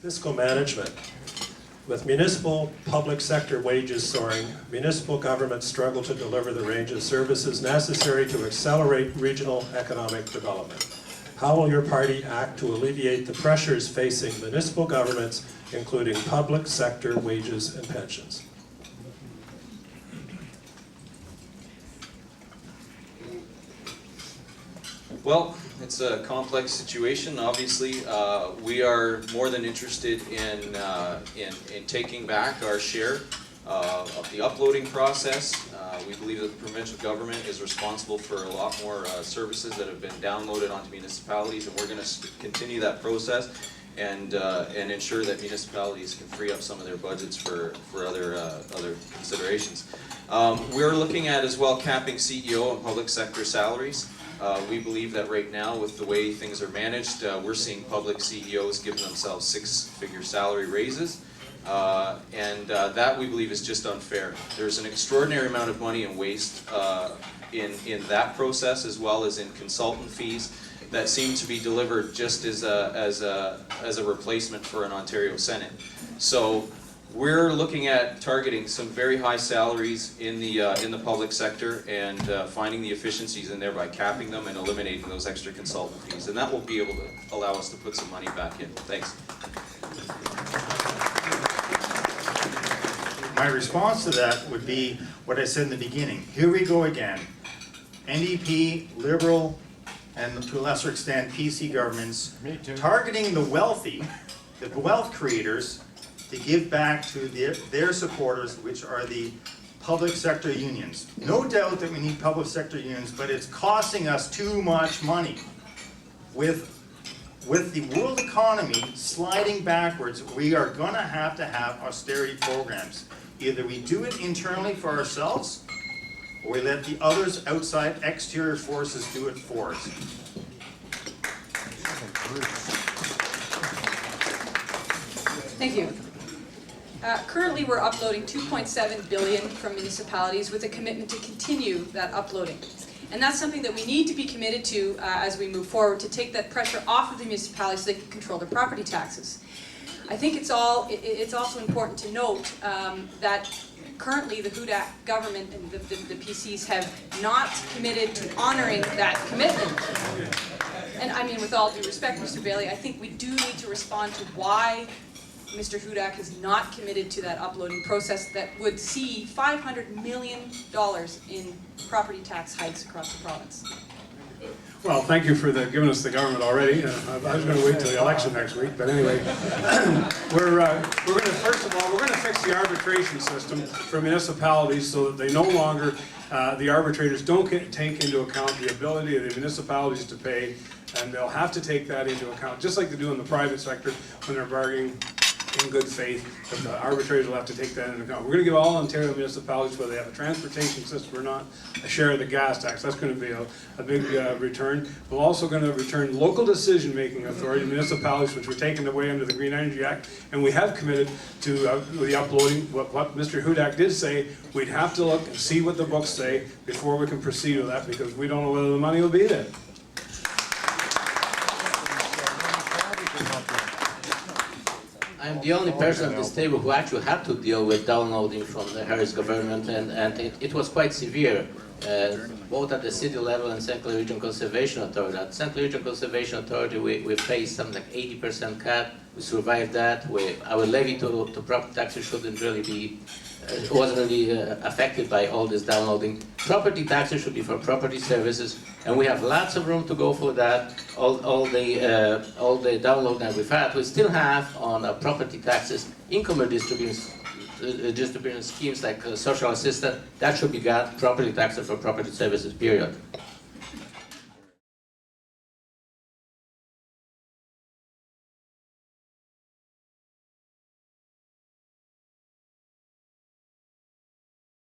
Fiscal management. With municipal public sector wages soaring, municipal governments struggle to deliver the range of services necessary to accelerate regional economic development. How will your party act to alleviate the pressures facing municipal governments, including public sector wages and pensions? Well, it's a complex situation. Obviously, we are more than interested in taking back our share of the uploading process. We believe that the provincial government is responsible for a lot more services that have been downloaded onto municipalities, and we're going to continue that process and ensure that municipalities can free up some of their budgets for other considerations. We're looking at as well capping CEO and public sector salaries. We believe that right now, with the way things are managed, we're seeing public CEOs giving themselves six-figure salary raises, and that we believe is just unfair. There's an extraordinary amount of money and waste in that process, as well as in consultant fees that seem to be delivered just as a replacement for an Ontario Senate. So we're looking at targeting some very high salaries in the public sector and finding the efficiencies in there by capping them and eliminating those extra consultant fees, and that will be able to allow us to put some money back in. Thanks. My response to that would be what I said in the beginning. Here we go again. NDP, Liberal, and to a lesser extent PC governments targeting the wealthy, the wealth creators, to give back to their supporters, which are the public sector unions. No doubt that we need public sector unions, but it's costing us too much money. With the world economy sliding backwards, we are going to have austerity programs. Either we do it internally for ourselves, or we let the others outside exterior forces do it for us. Thank you. Currently, we're uploading $2.7 billion from municipalities with a commitment to continue that uploading. And that's something that we need to be committed to as we move forward, to take that pressure off of the municipalities so they can control their property taxes. I think it's also important to note that currently the Hudak government and the PCs have not committed to honoring that commitment. And I mean, with all due respect, Mr. Bailey, I think we do need to respond to why Mr. Hudak is not committed to that uploading process that would see $500 million in property tax hikes across the province. Well, thank you for giving us the government already. I was going to wait till the election next week, but anyway, we're going to, first of all, we're going to fix the arbitration system for municipalities so that they no longer, the arbitrators don't take into account the ability of the municipalities to pay, and they'll have to take that into account, just like they do in the private sector when they're bargaining in good faith, but the arbitrators will have to take that into account. We're going to give all Ontario municipalities, whether they have a transportation system or not, a share of the gas tax. That's going to be a big return. We're also going to return local decision-making authority to municipalities, which were taken away under the Green Energy Act, and we have committed to the uploading. What Mr. Hudak did say, we'd have to look and see what the books say before we can proceed with that, because we don't know whether the money will be there. I'm the only person at this table who actually had to deal with downloading from the Harris government, and it was quite severe, both at the city level and St. Clair Region Conservation Authority. At St. Clair Region Conservation Authority, we faced something like 80% cut. We survived that. Our levy to property taxes shouldn't really be, wasn't really affected by all this downloading. Property taxes should be for property services, and we have lots of room to go for that. All the download that we've had, we still have on property taxes, income distribution schemes like social assistance. That should be got property taxes for property services, period.